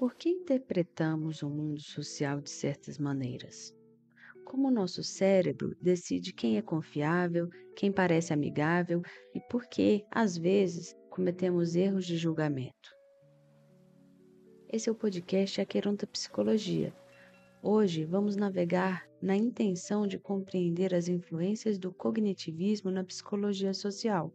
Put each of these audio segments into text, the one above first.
Por que interpretamos o mundo social de certas maneiras? Como o nosso cérebro decide quem é confiável, quem parece amigável e por que, às vezes, cometemos erros de julgamento? Esse é o podcast Aqueronta Psicologia. Hoje vamos navegar na intenção de compreender as influências do cognitivismo na psicologia social.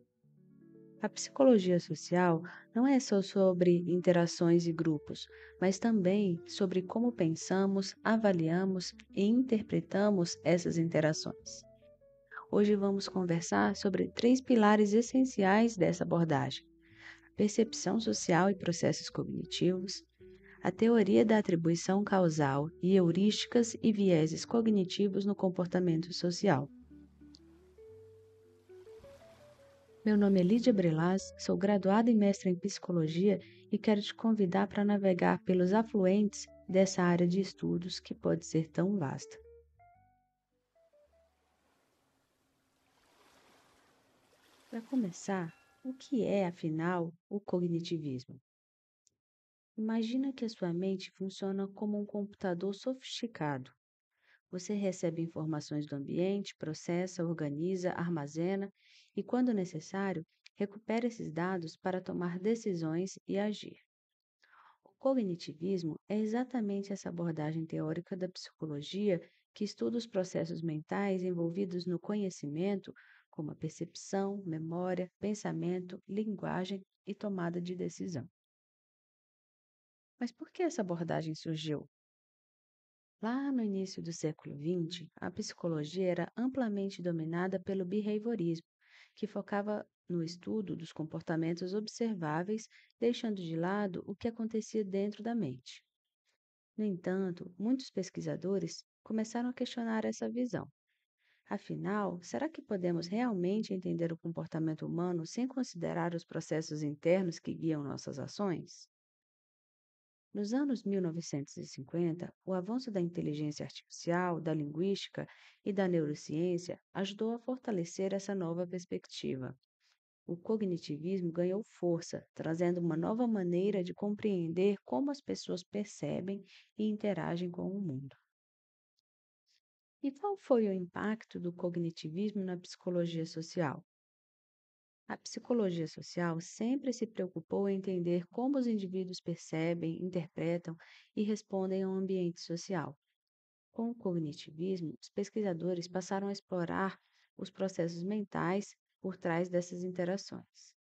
A psicologia social não é só sobre interações e grupos, mas também sobre como pensamos, avaliamos e interpretamos essas interações. Hoje vamos conversar sobre três pilares essenciais dessa abordagem: a percepção social e processos cognitivos, a teoria da atribuição causal e heurísticas e vieses cognitivos no comportamento social. Meu nome é Lídia Brelas, sou graduada e mestra em psicologia e quero te convidar para navegar pelos afluentes dessa área de estudos que pode ser tão vasta. Para começar, o que é, afinal, o cognitivismo? Imagina que a sua mente funciona como um computador sofisticado. Você recebe informações do ambiente, processa, organiza, armazena e, quando necessário, recupera esses dados para tomar decisões e agir. O cognitivismo é exatamente essa abordagem teórica da psicologia que estuda os processos mentais envolvidos no conhecimento, como a percepção, memória, pensamento, linguagem e tomada de decisão. Mas por que essa abordagem surgiu? Lá no início do século XX, a psicologia era amplamente dominada pelo behaviorismo, que focava no estudo dos comportamentos observáveis, deixando de lado o que acontecia dentro da mente. No entanto, muitos pesquisadores começaram a questionar essa visão. Afinal, será que podemos realmente entender o comportamento humano sem considerar os processos internos que guiam nossas ações? Nos anos 1950, o avanço da inteligência artificial, da linguística e da neurociência ajudou a fortalecer essa nova perspectiva. O cognitivismo ganhou força, trazendo uma nova maneira de compreender como as pessoas percebem e interagem com o mundo. E qual foi o impacto do cognitivismo na psicologia social? A psicologia social sempre se preocupou em entender como os indivíduos percebem, interpretam e respondem ao ambiente social. Com o cognitivismo, os pesquisadores passaram a explorar os processos mentais por trás dessas interações.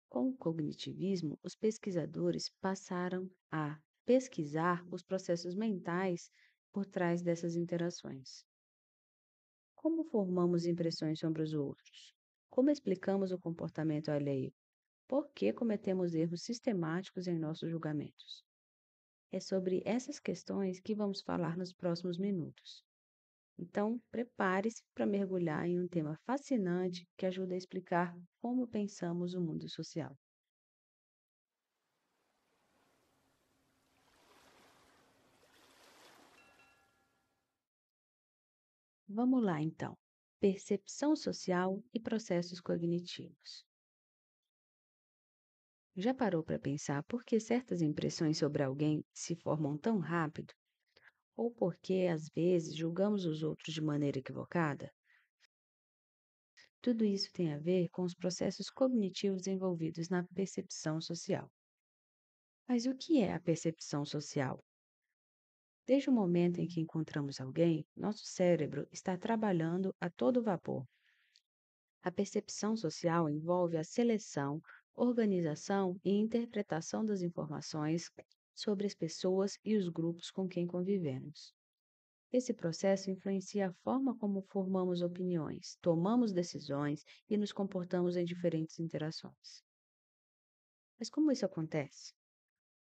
Com o cognitivismo, os pesquisadores passaram a pesquisar os processos mentais por trás dessas interações. Como formamos impressões sobre os outros? Como explicamos o comportamento alheio? Por que cometemos erros sistemáticos em nossos julgamentos? É sobre essas questões que vamos falar nos próximos minutos. Então, prepare-se para mergulhar em um tema fascinante que ajuda a explicar como pensamos o mundo social. Vamos lá, então. Percepção social e processos cognitivos. Já parou para pensar por que certas impressões sobre alguém se formam tão rápido? Ou por que, às vezes, julgamos os outros de maneira equivocada? Tudo isso tem a ver com os processos cognitivos envolvidos na percepção social. Mas o que é a percepção social? Desde o momento em que encontramos alguém, nosso cérebro está trabalhando a todo vapor. A percepção social envolve a seleção, organização e interpretação das informações sobre as pessoas e os grupos com quem convivemos. Esse processo influencia a forma como formamos opiniões, tomamos decisões e nos comportamos em diferentes interações. Mas como isso acontece?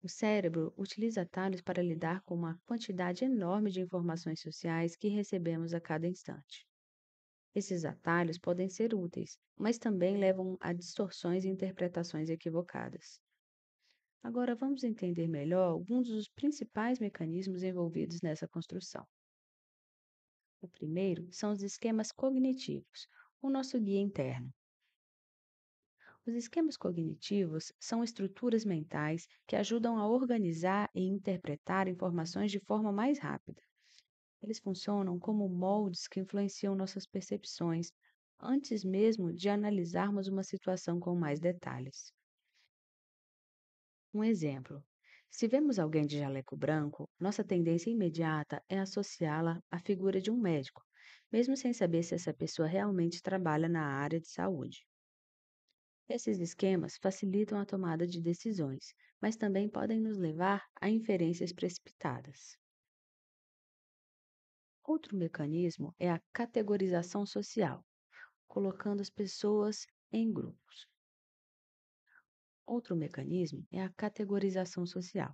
O cérebro utiliza atalhos para lidar com uma quantidade enorme de informações sociais que recebemos a cada instante. Esses atalhos podem ser úteis, mas também levam a distorções e interpretações equivocadas. Agora vamos entender melhor alguns dos principais mecanismos envolvidos nessa construção. O primeiro são os esquemas cognitivos, o nosso guia interno. Os esquemas cognitivos são estruturas mentais que ajudam a organizar e interpretar informações de forma mais rápida. Eles funcionam como moldes que influenciam nossas percepções, antes mesmo de analisarmos uma situação com mais detalhes. Um exemplo: se vemos alguém de jaleco branco, nossa tendência imediata é associá-la à figura de um médico, mesmo sem saber se essa pessoa realmente trabalha na área de saúde. Esses esquemas facilitam a tomada de decisões, mas também podem nos levar a inferências precipitadas. Outro mecanismo é a categorização social, colocando as pessoas em grupos. Outro mecanismo é a categorização social.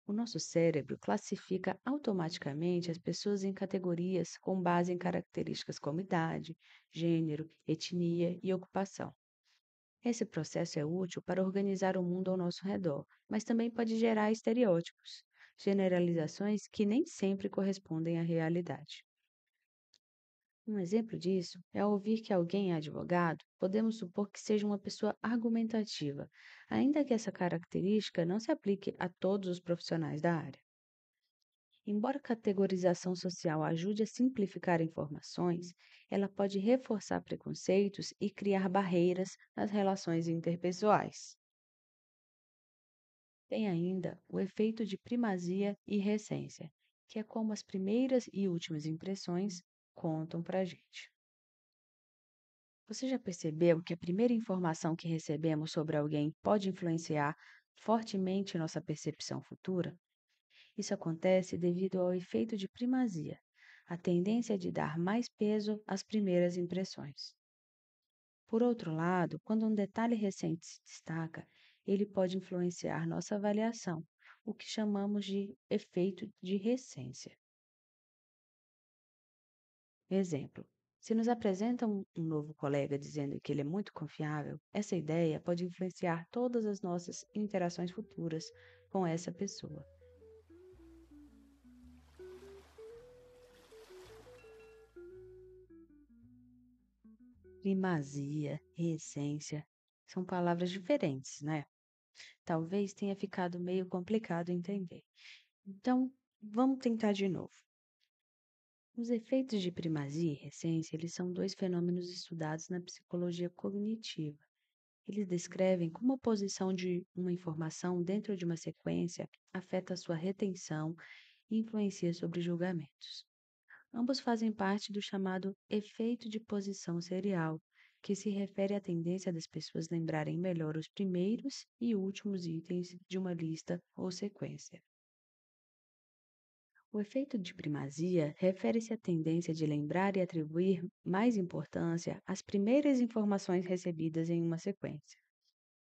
O nosso cérebro classifica automaticamente as pessoas em categorias com base em características como idade, gênero, etnia e ocupação. Esse processo é útil para organizar o mundo ao nosso redor, mas também pode gerar estereótipos, generalizações que nem sempre correspondem à realidade. Um exemplo disso é ao ouvir que alguém é advogado, podemos supor que seja uma pessoa argumentativa, ainda que essa característica não se aplique a todos os profissionais da área. Embora a categorização social ajude a simplificar informações, ela pode reforçar preconceitos e criar barreiras nas relações interpessoais. Tem ainda o efeito de primazia e recência, que é como as primeiras e últimas impressões contam para a gente. Você já percebeu que a primeira informação que recebemos sobre alguém pode influenciar fortemente nossa percepção futura? Isso acontece devido ao efeito de primazia, a tendência de dar mais peso às primeiras impressões. Por outro lado, quando um detalhe recente se destaca, ele pode influenciar nossa avaliação, o que chamamos de efeito de recência. Exemplo: se nos apresentam um novo colega dizendo que ele é muito confiável, essa ideia pode influenciar todas as nossas interações futuras com essa pessoa. Primazia e essência são palavras diferentes, né? Talvez tenha ficado meio complicado entender. Então, vamos tentar de novo. Os efeitos de primazia e essência, eles são dois fenômenos estudados na psicologia cognitiva. Eles descrevem como a posição de uma informação dentro de uma sequência afeta a sua retenção e influencia sobre julgamentos. Ambos fazem parte do chamado efeito de posição serial, que se refere à tendência das pessoas lembrarem melhor os primeiros e últimos itens de uma lista ou sequência. O efeito de primazia refere-se à tendência de lembrar e atribuir mais importância às primeiras informações recebidas em uma sequência.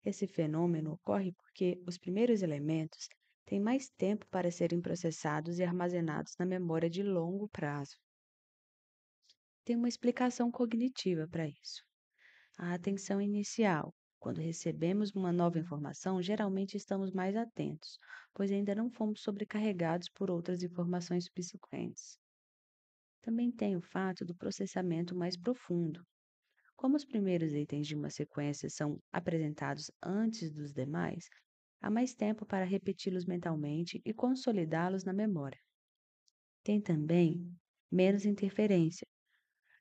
Esse fenômeno ocorre porque os primeiros elementos têm mais tempo para serem processados e armazenados na memória de longo prazo. Tem uma explicação cognitiva para isso. A atenção inicial. Quando recebemos uma nova informação, geralmente estamos mais atentos, pois ainda não fomos sobrecarregados por outras informações subsequentes. Também tem o fato do processamento mais profundo. Como os primeiros itens de uma sequência são apresentados antes dos demais, há mais tempo para repeti-los mentalmente e consolidá-los na memória. Tem também menos interferência,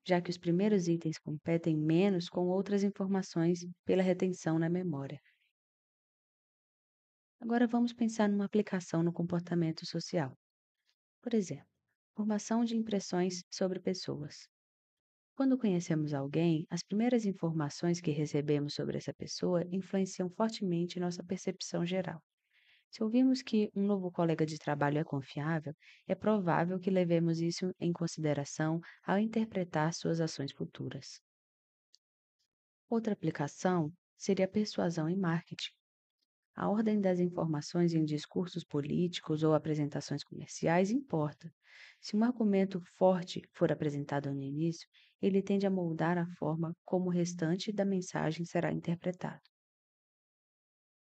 já que os primeiros itens competem menos com outras informações pela retenção na memória. Agora vamos pensar numa aplicação no comportamento social. Por exemplo, formação de impressões sobre pessoas. Quando conhecemos alguém, as primeiras informações que recebemos sobre essa pessoa influenciam fortemente nossa percepção geral. Se ouvimos que um novo colega de trabalho é confiável, é provável que levemos isso em consideração ao interpretar suas ações futuras. Outra aplicação seria a persuasão em marketing. A ordem das informações em discursos políticos ou apresentações comerciais importa. Se um argumento forte for apresentado no início, ele tende a moldar a forma como o restante da mensagem será interpretado.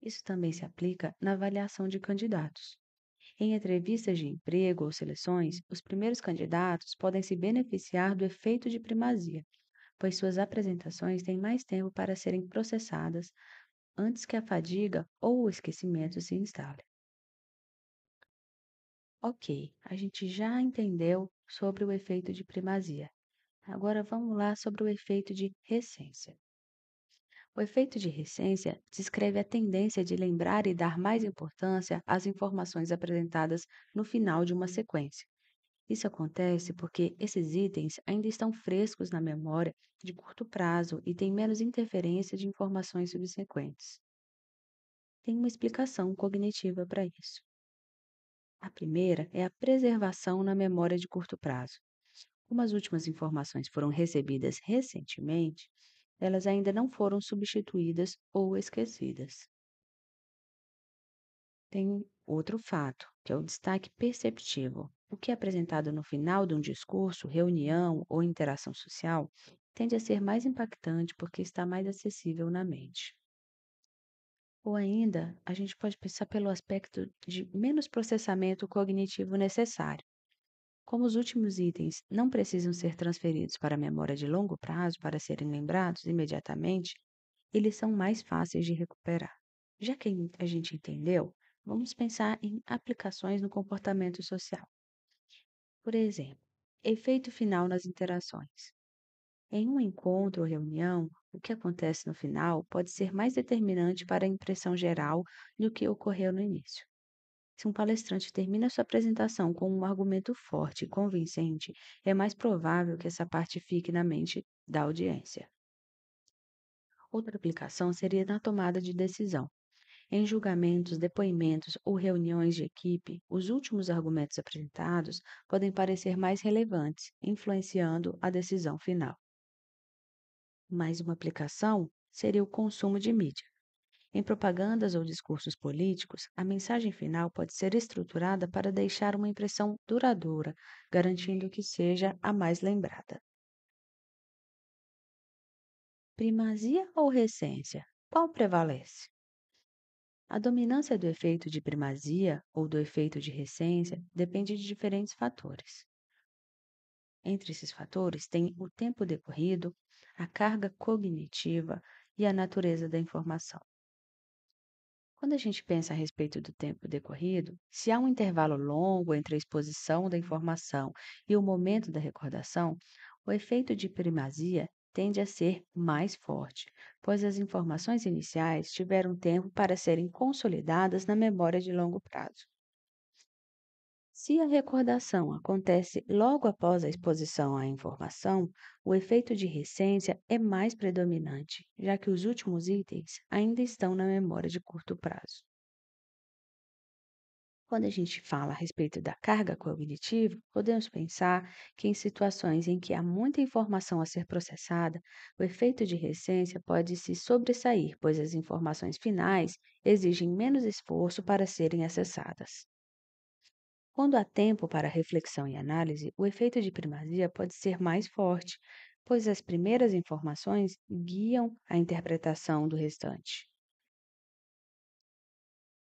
Isso também se aplica na avaliação de candidatos. Em entrevistas de emprego ou seleções, os primeiros candidatos podem se beneficiar do efeito de primazia, pois suas apresentações têm mais tempo para serem processadas antes que a fadiga ou o esquecimento se instalem. Ok, a gente já entendeu sobre o efeito de primazia. Agora vamos lá sobre o efeito de recência. O efeito de recência descreve a tendência de lembrar e dar mais importância às informações apresentadas no final de uma sequência. Isso acontece porque esses itens ainda estão frescos na memória de curto prazo e têm menos interferência de informações subsequentes. Tem uma explicação cognitiva para isso. A primeira é a preservação na memória de curto prazo. Como as últimas informações foram recebidas recentemente, elas ainda não foram substituídas ou esquecidas. Tem outro fato, que é o destaque perceptivo. O que é apresentado no final de um discurso, reunião ou interação social tende a ser mais impactante porque está mais acessível na mente. Ou ainda, a gente pode pensar pelo aspecto de menos processamento cognitivo necessário. Como os últimos itens não precisam ser transferidos para a memória de longo prazo para serem lembrados imediatamente, eles são mais fáceis de recuperar. Já que a gente entendeu, vamos pensar em aplicações no comportamento social. Por exemplo, efeito final nas interações. Em um encontro ou reunião, o que acontece no final pode ser mais determinante para a impressão geral do que ocorreu no início. Se um palestrante termina sua apresentação com um argumento forte e convincente, é mais provável que essa parte fique na mente da audiência. Outra aplicação seria na tomada de decisão. Em julgamentos, depoimentos ou reuniões de equipe, os últimos argumentos apresentados podem parecer mais relevantes, influenciando a decisão final. Mais uma aplicação seria o consumo de mídia. Em propagandas ou discursos políticos, a mensagem final pode ser estruturada para deixar uma impressão duradoura, garantindo que seja a mais lembrada. Primazia ou recência? Qual prevalece? A dominância do efeito de primazia ou do efeito de recência depende de diferentes fatores. Entre esses fatores tem o tempo decorrido, a carga cognitiva e a natureza da informação. Quando a gente pensa a respeito do tempo decorrido, se há um intervalo longo entre a exposição da informação e o momento da recordação, o efeito de primazia tende a ser mais forte, pois as informações iniciais tiveram tempo para serem consolidadas na memória de longo prazo. Se a recordação acontece logo após a exposição à informação, o efeito de recência é mais predominante, já que os últimos itens ainda estão na memória de curto prazo. Quando a gente fala a respeito da carga cognitiva, podemos pensar que em situações em que há muita informação a ser processada, o efeito de recência pode se sobressair, pois as informações finais exigem menos esforço para serem acessadas. Quando há tempo para reflexão e análise, o efeito de primazia pode ser mais forte, pois as primeiras informações guiam a interpretação do restante.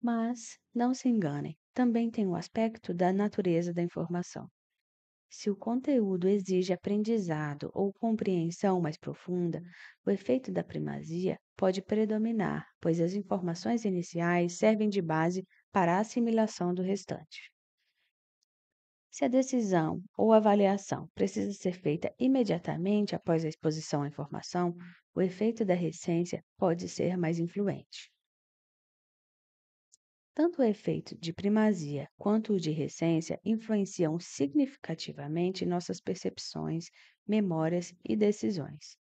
Mas, não se enganem, também tem o aspecto da natureza da informação. Se o conteúdo exige aprendizado ou compreensão mais profunda, o efeito da primazia pode predominar, pois as informações iniciais servem de base para a assimilação do restante. Se a decisão ou avaliação precisa ser feita imediatamente após a exposição à informação, o efeito da recência pode ser mais influente. Tanto o efeito de primazia quanto o de recência influenciam significativamente nossas percepções, memórias e decisões.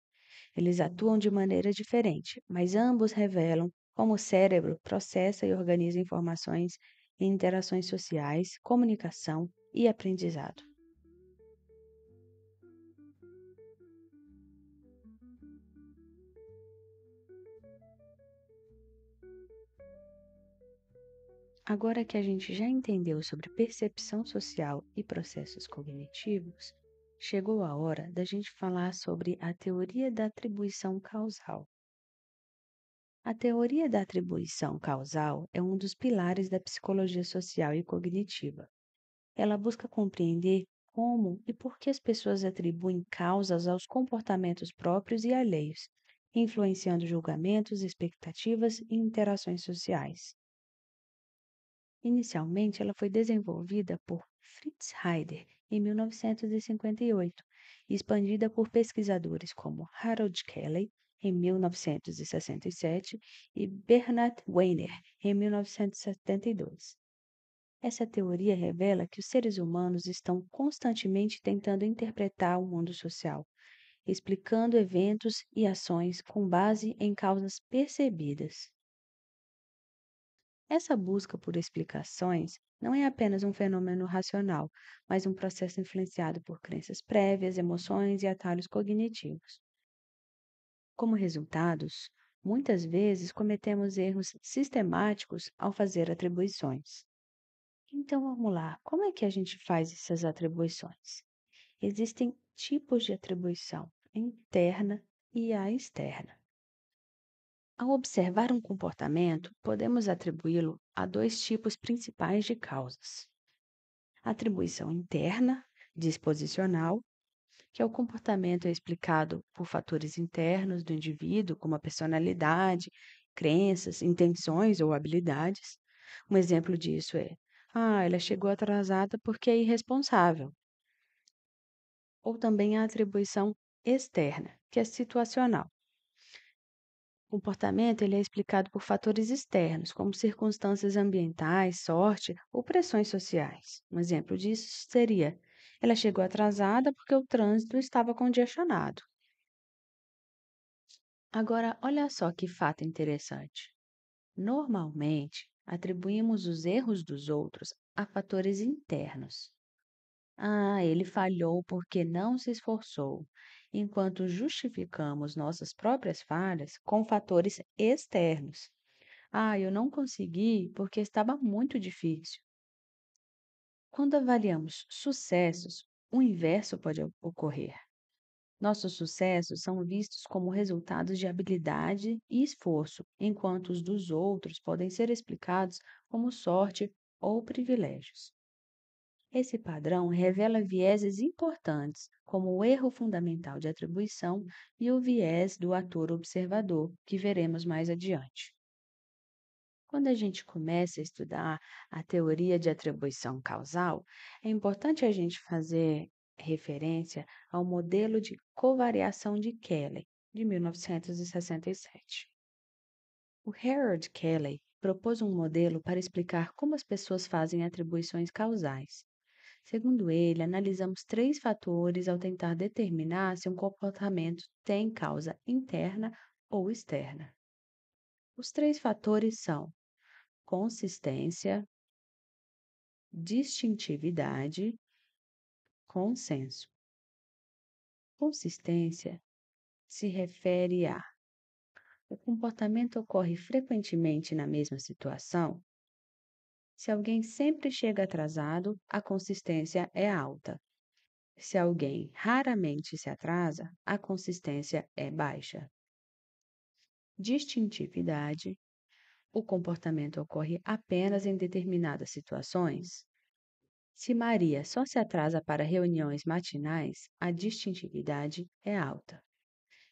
Eles atuam de maneira diferente, mas ambos revelam como o cérebro processa e organiza informações em interações sociais, comunicação e aprendizado. Agora que a gente já entendeu sobre percepção social e processos cognitivos, chegou a hora da gente falar sobre a teoria da atribuição causal. A teoria da atribuição causal é um dos pilares da psicologia social e cognitiva. Ela busca compreender como e por que as pessoas atribuem causas aos comportamentos próprios e alheios, influenciando julgamentos, expectativas e interações sociais. Inicialmente, ela foi desenvolvida por Fritz Heider em 1958 e expandida por pesquisadores como Harold Kelley em 1967 e Bernard Weiner em 1972. Essa teoria revela que os seres humanos estão constantemente tentando interpretar o mundo social, explicando eventos e ações com base em causas percebidas. Essa busca por explicações não é apenas um fenômeno racional, mas um processo influenciado por crenças prévias, emoções e atalhos cognitivos. Como resultados, muitas vezes cometemos erros sistemáticos ao fazer atribuições. Então vamos lá, como é que a gente faz essas atribuições? Existem tipos de atribuição, a interna e a externa. Ao observar um comportamento, podemos atribuí-lo a dois tipos principais de causas: atribuição interna, disposicional, que é o comportamento explicado por fatores internos do indivíduo, como a personalidade, crenças, intenções ou habilidades. Um exemplo disso é: ela chegou atrasada porque é irresponsável. Ou também a atribuição externa, que é situacional. O comportamento ele é explicado por fatores externos, como circunstâncias ambientais, sorte ou pressões sociais. Um exemplo disso seria: ela chegou atrasada porque o trânsito estava congestionado. Agora, olha só que fato interessante. Normalmente, atribuímos os erros dos outros a fatores internos. Ele falhou porque não se esforçou, enquanto justificamos nossas próprias falhas com fatores externos. Eu não consegui porque estava muito difícil. Quando avaliamos sucessos, o inverso pode ocorrer. Nossos sucessos são vistos como resultados de habilidade e esforço, enquanto os dos outros podem ser explicados como sorte ou privilégios. Esse padrão revela vieses importantes, como o erro fundamental de atribuição e o viés do ator observador, que veremos mais adiante. Quando a gente começa a estudar a teoria de atribuição causal, é importante a gente fazer referência ao modelo de covariação de Kelley, de 1967. O Harold Kelley propôs um modelo para explicar como as pessoas fazem atribuições causais. Segundo ele, analisamos três fatores ao tentar determinar se um comportamento tem causa interna ou externa. Os três fatores são consistência, distintividade, consenso. Consistência se refere a: o comportamento ocorre frequentemente na mesma situação? Se alguém sempre chega atrasado, a consistência é alta. Se alguém raramente se atrasa, a consistência é baixa. Distintividade: o comportamento ocorre apenas em determinadas situações? Se Maria só se atrasa para reuniões matinais, a distintividade é alta.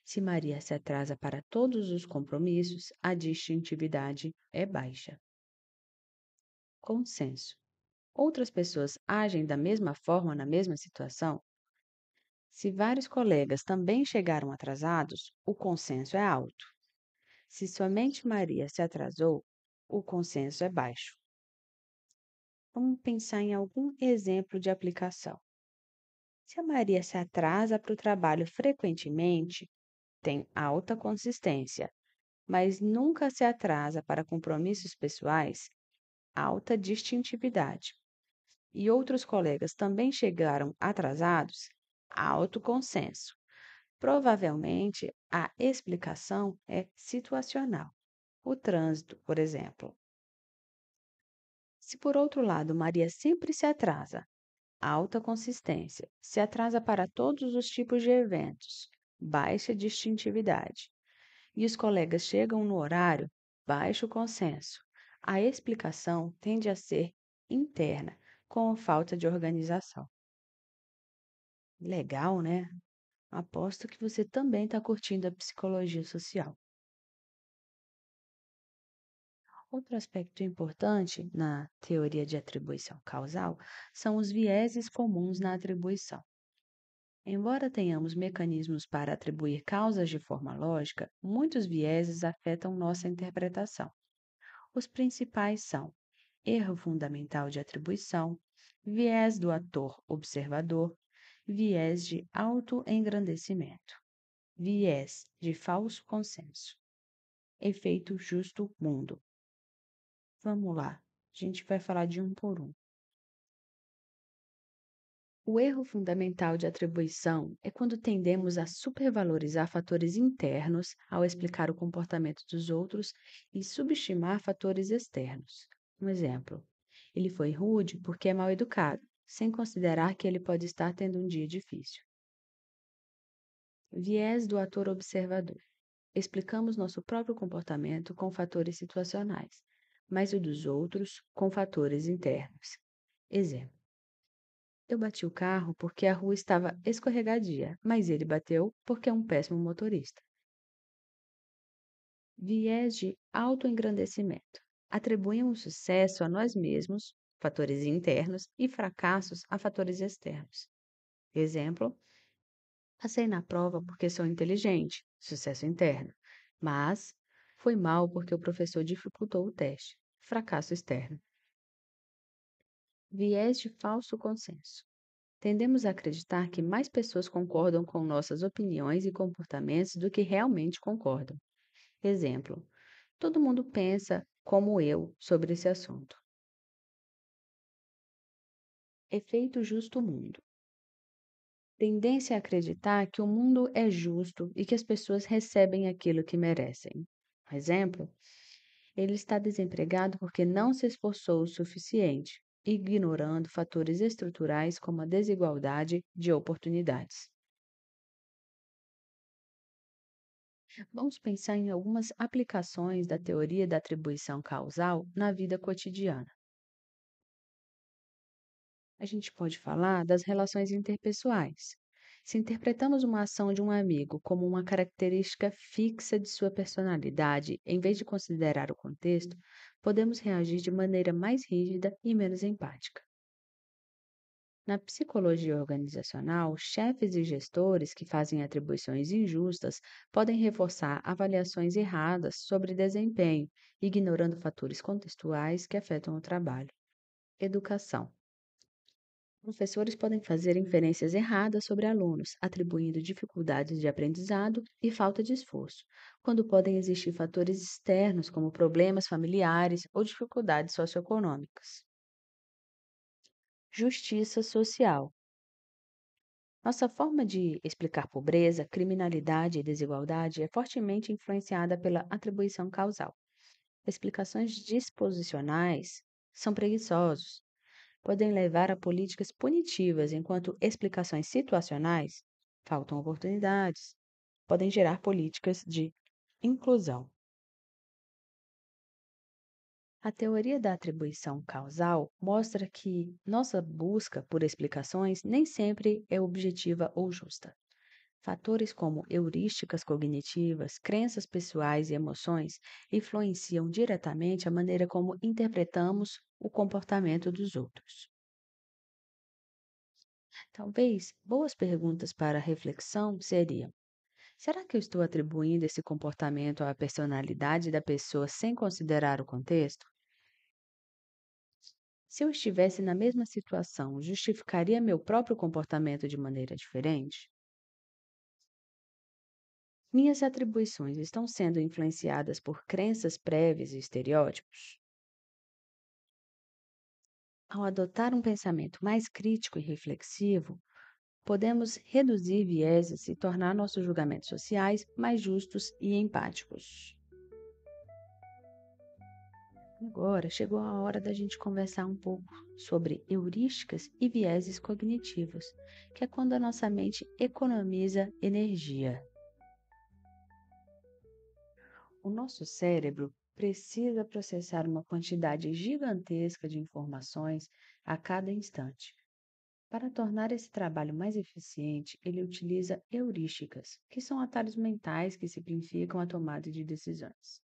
Se Maria se atrasa para todos os compromissos, a distintividade é baixa. Consenso: outras pessoas agem da mesma forma na mesma situação? Se vários colegas também chegaram atrasados, o consenso é alto. Se somente Maria se atrasou, o consenso é baixo. Vamos pensar em algum exemplo de aplicação. Se a Maria se atrasa para o trabalho frequentemente, tem alta consistência, mas nunca se atrasa para compromissos pessoais, alta distintividade. E outros colegas também chegaram atrasados, alto consenso. Provavelmente a explicação é situacional. O trânsito, por exemplo. Se por outro lado Maria sempre se atrasa, alta consistência, se atrasa para todos os tipos de eventos, baixa distintividade, e os colegas chegam no horário, baixo consenso. A explicação tende a ser interna, com falta de organização. Legal, né? Aposto que você também está curtindo a psicologia social. Outro aspecto importante na teoria de atribuição causal são os vieses comuns na atribuição. Embora tenhamos mecanismos para atribuir causas de forma lógica, muitos vieses afetam nossa interpretação. Os principais são erro fundamental de atribuição, viés do ator-observador, viés de autoengrandecimento, viés de falso consenso, efeito justo mundo. Vamos lá, a gente vai falar de um por um. O erro fundamental de atribuição é quando tendemos a supervalorizar fatores internos ao explicar o comportamento dos outros e subestimar fatores externos. Um exemplo: ele foi rude porque é mal educado, sem considerar que ele pode estar tendo um dia difícil. Viés do ator observador. Explicamos nosso próprio comportamento com fatores situacionais, mas o dos outros com fatores internos. Exemplo: eu bati o carro porque a rua estava escorregadia, mas ele bateu porque é um péssimo motorista. Viés de autoengrandecimento. Atribuímos sucesso a nós mesmos, fatores internos, e fracassos a fatores externos. Exemplo: passei na prova porque sou inteligente, sucesso interno, mas foi mal porque o professor dificultou o teste, fracasso externo. Viés de falso consenso. Tendemos a acreditar que mais pessoas concordam com nossas opiniões e comportamentos do que realmente concordam. Exemplo: todo mundo pensa como eu sobre esse assunto. Efeito justo mundo. Tendência a acreditar que o mundo é justo e que as pessoas recebem aquilo que merecem. Exemplo: ele está desempregado porque não se esforçou o suficiente, ignorando fatores estruturais como a desigualdade de oportunidades. Vamos pensar em algumas aplicações da teoria da atribuição causal na vida cotidiana. A gente pode falar das relações interpessoais. Se interpretamos uma ação de um amigo como uma característica fixa de sua personalidade, em vez de considerar o contexto, podemos reagir de maneira mais rígida e menos empática. Na psicologia organizacional, chefes e gestores que fazem atribuições injustas podem reforçar avaliações erradas sobre desempenho, ignorando fatores contextuais que afetam o trabalho. Educação. Professores podem fazer inferências erradas sobre alunos, atribuindo dificuldades de aprendizado e falta de esforço, quando podem existir fatores externos como problemas familiares ou dificuldades socioeconômicas. Justiça social. Nossa forma de explicar pobreza, criminalidade e desigualdade é fortemente influenciada pela atribuição causal. Explicações disposicionais são preguiçosos, podem levar a políticas punitivas, enquanto explicações situacionais faltam oportunidades, podem gerar políticas de inclusão. A teoria da atribuição causal mostra que nossa busca por explicações nem sempre é objetiva ou justa. Fatores como heurísticas cognitivas, crenças pessoais e emoções influenciam diretamente a maneira como interpretamos o comportamento dos outros. Talvez boas perguntas para reflexão seriam: será que eu estou atribuindo esse comportamento à personalidade da pessoa sem considerar o contexto? Se eu estivesse na mesma situação, justificaria meu próprio comportamento de maneira diferente? Minhas atribuições estão sendo influenciadas por crenças prévias e estereótipos? Ao adotar um pensamento mais crítico e reflexivo, podemos reduzir vieses e tornar nossos julgamentos sociais mais justos e empáticos. Agora chegou a hora da gente conversar um pouco sobre heurísticas e vieses cognitivos, que é quando a nossa mente economiza energia. O nosso cérebro precisa processar uma quantidade gigantesca de informações a cada instante. Para tornar esse trabalho mais eficiente, ele utiliza heurísticas, que são atalhos mentais que simplificam a tomada de decisões.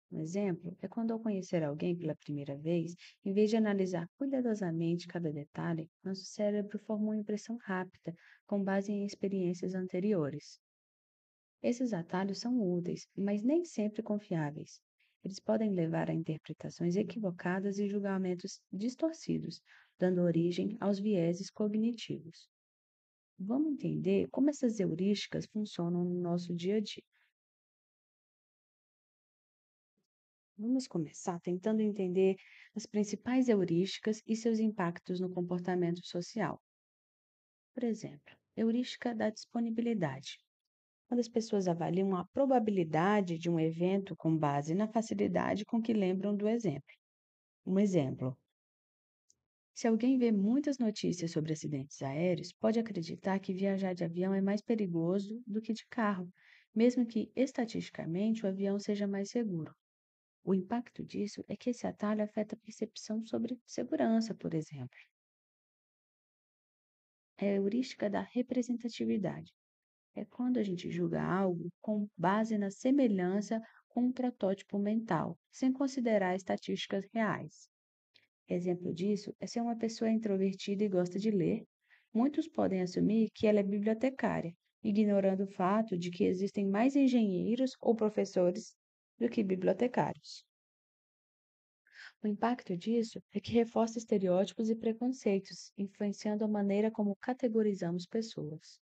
Um exemplo é quando, ao conhecer alguém pela primeira vez, em vez de analisar cuidadosamente cada detalhe, nosso cérebro forma uma impressão rápida, com base em experiências anteriores. Esses atalhos são úteis, mas nem sempre confiáveis. Eles podem levar a interpretações equivocadas e julgamentos distorcidos, dando origem aos vieses cognitivos. Vamos entender como essas heurísticas funcionam no nosso dia a dia. Vamos começar tentando entender as principais heurísticas e seus impactos no comportamento social. Por exemplo, heurística da disponibilidade. Quando as pessoas avaliam a probabilidade de um evento com base na facilidade com que lembram do exemplo. Um exemplo: se alguém vê muitas notícias sobre acidentes aéreos, pode acreditar que viajar de avião é mais perigoso do que de carro, mesmo que estatisticamente o avião seja mais seguro. O impacto disso é que esse atalho afeta a percepção sobre segurança, por exemplo. É a heurística da representatividade. É quando a gente julga algo com base na semelhança com um protótipo mental, sem considerar estatísticas reais. Exemplo disso é se uma pessoa é introvertida e gosta de ler, muitos podem assumir que ela é bibliotecária, ignorando o fato de que existem mais engenheiros ou professores do que bibliotecários. O impacto disso é que reforça estereótipos e preconceitos, influenciando a maneira como categorizamos pessoas.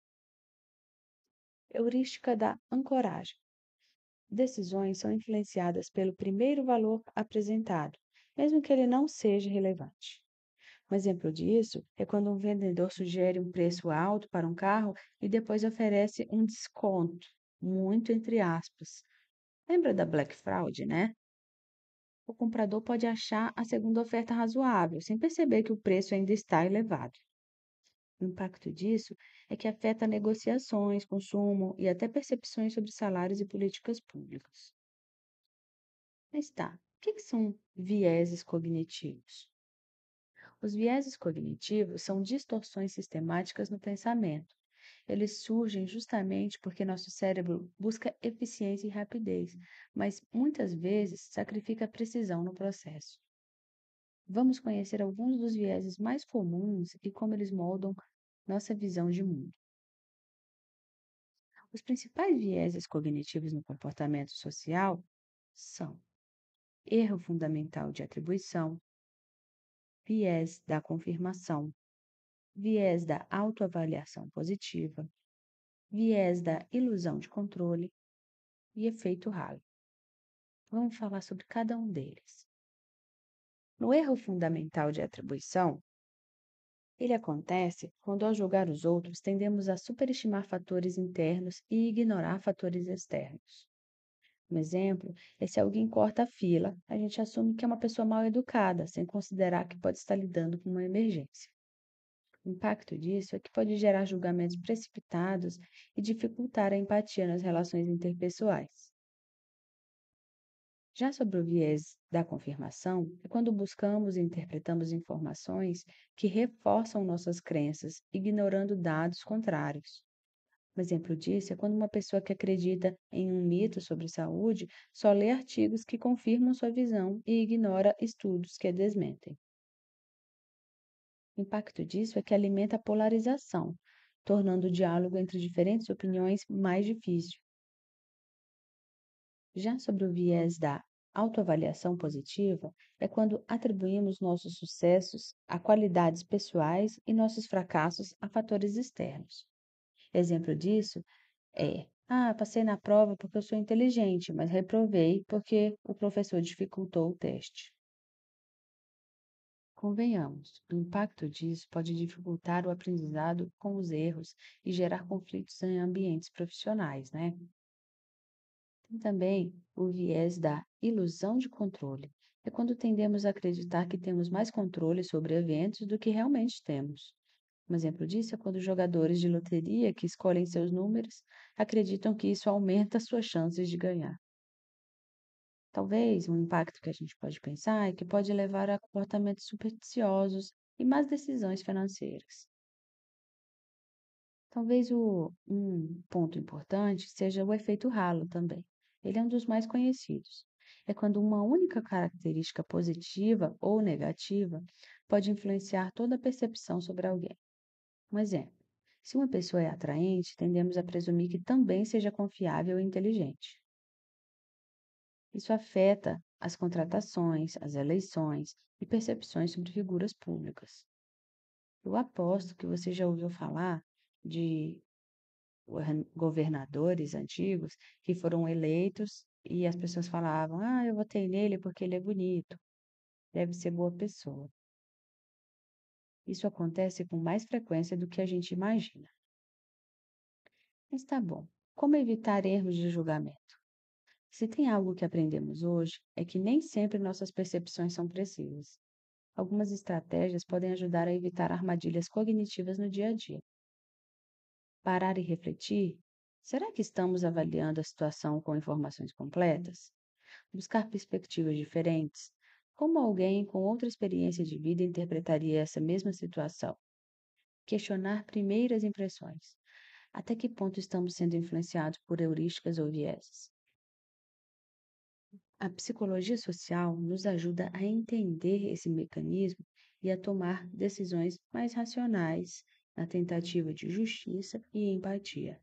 Heurística da ancoragem. Decisões são influenciadas pelo primeiro valor apresentado, mesmo que ele não seja relevante. Um exemplo disso é quando um vendedor sugere um preço alto para um carro e depois oferece um desconto, muito entre aspas. Lembra da Black Fraud, né? O comprador pode achar a segunda oferta razoável, sem perceber que o preço ainda está elevado. O impacto disso é que afeta negociações, consumo e até percepções sobre salários e políticas públicas. Mas tá, o que são vieses cognitivos? Os vieses cognitivos são distorções sistemáticas no pensamento. Eles surgem justamente porque nosso cérebro busca eficiência e rapidez, mas muitas vezes sacrifica a precisão no processo. Vamos conhecer alguns dos vieses mais comuns e como eles moldam nossa visão de mundo. Os principais vieses cognitivos no comportamento social são erro fundamental de atribuição, viés da confirmação, viés da autoavaliação positiva, viés da ilusão de controle e efeito halo. Vamos falar sobre cada um deles. No erro fundamental de atribuição, ele acontece quando, ao julgar os outros, tendemos a superestimar fatores internos e ignorar fatores externos. Um exemplo é se alguém corta a fila, a gente assume que é uma pessoa mal educada, sem considerar que pode estar lidando com uma emergência. O impacto disso é que pode gerar julgamentos precipitados e dificultar a empatia nas relações interpessoais. Já sobre o viés da confirmação, é quando buscamos e interpretamos informações que reforçam nossas crenças, ignorando dados contrários. Um exemplo disso é quando uma pessoa que acredita em um mito sobre saúde só lê artigos que confirmam sua visão e ignora estudos que a desmentem. O impacto disso é que alimenta a polarização, tornando o diálogo entre diferentes opiniões mais difícil. Já sobre o viés da autoavaliação positiva, é quando atribuímos nossos sucessos a qualidades pessoais e nossos fracassos a fatores externos. Exemplo disso é: passei na prova porque eu sou inteligente, mas reprovei porque o professor dificultou o teste. Convenhamos, o impacto disso pode dificultar o aprendizado com os erros e gerar conflitos em ambientes profissionais, né? Tem também o viés da ilusão de controle. É quando tendemos a acreditar que temos mais controle sobre eventos do que realmente temos. Um exemplo disso é quando jogadores de loteria que escolhem seus números acreditam que isso aumenta suas chances de ganhar. Talvez um impacto que a gente pode pensar é que pode levar a comportamentos supersticiosos e más decisões financeiras. Talvez um ponto importante seja o efeito halo também. Ele é um dos mais conhecidos. É quando uma única característica positiva ou negativa pode influenciar toda a percepção sobre alguém. Um exemplo: se uma pessoa é atraente, tendemos a presumir que também seja confiável e inteligente. Isso afeta as contratações, as eleições e percepções sobre figuras públicas. Eu aposto que você já ouviu falar de governadores antigos que foram eleitos e as pessoas falavam: Ah, eu votei nele porque ele é bonito, deve ser boa pessoa. Isso acontece com mais frequência do que a gente imagina. Mas tá bom, como evitar erros de julgamento? Se tem algo que aprendemos hoje, é que nem sempre nossas percepções são precisas. Algumas estratégias podem ajudar a evitar armadilhas cognitivas no dia a dia. Parar e refletir: será que estamos avaliando a situação com informações completas? Buscar perspectivas diferentes. Como alguém com outra experiência de vida interpretaria essa mesma situação? Questionar primeiras impressões. Até que ponto estamos sendo influenciados por heurísticas ou vieses? A psicologia social nos ajuda a entender esse mecanismo e a tomar decisões mais racionais na tentativa de justiça e empatia.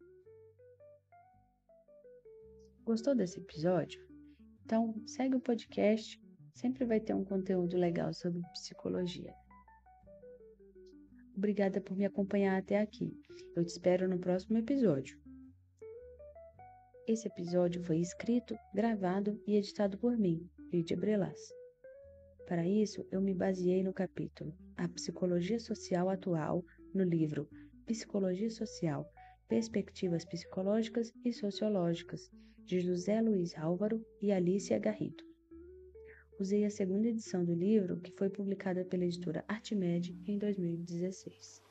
Gostou desse episódio? Então, segue o podcast, sempre vai ter um conteúdo legal sobre psicologia. Obrigada por me acompanhar até aqui. Eu te espero no próximo episódio. Esse episódio foi escrito, gravado e editado por mim, Lídia Brelas. Para isso, eu me baseei no capítulo A Psicologia Social Atual, no livro Psicologia Social, Perspectivas Psicológicas e Sociológicas, de José Luiz Álvaro e Alicia Garrido. Usei a segunda edição do livro, que foi publicada pela editora Artimed em 2016.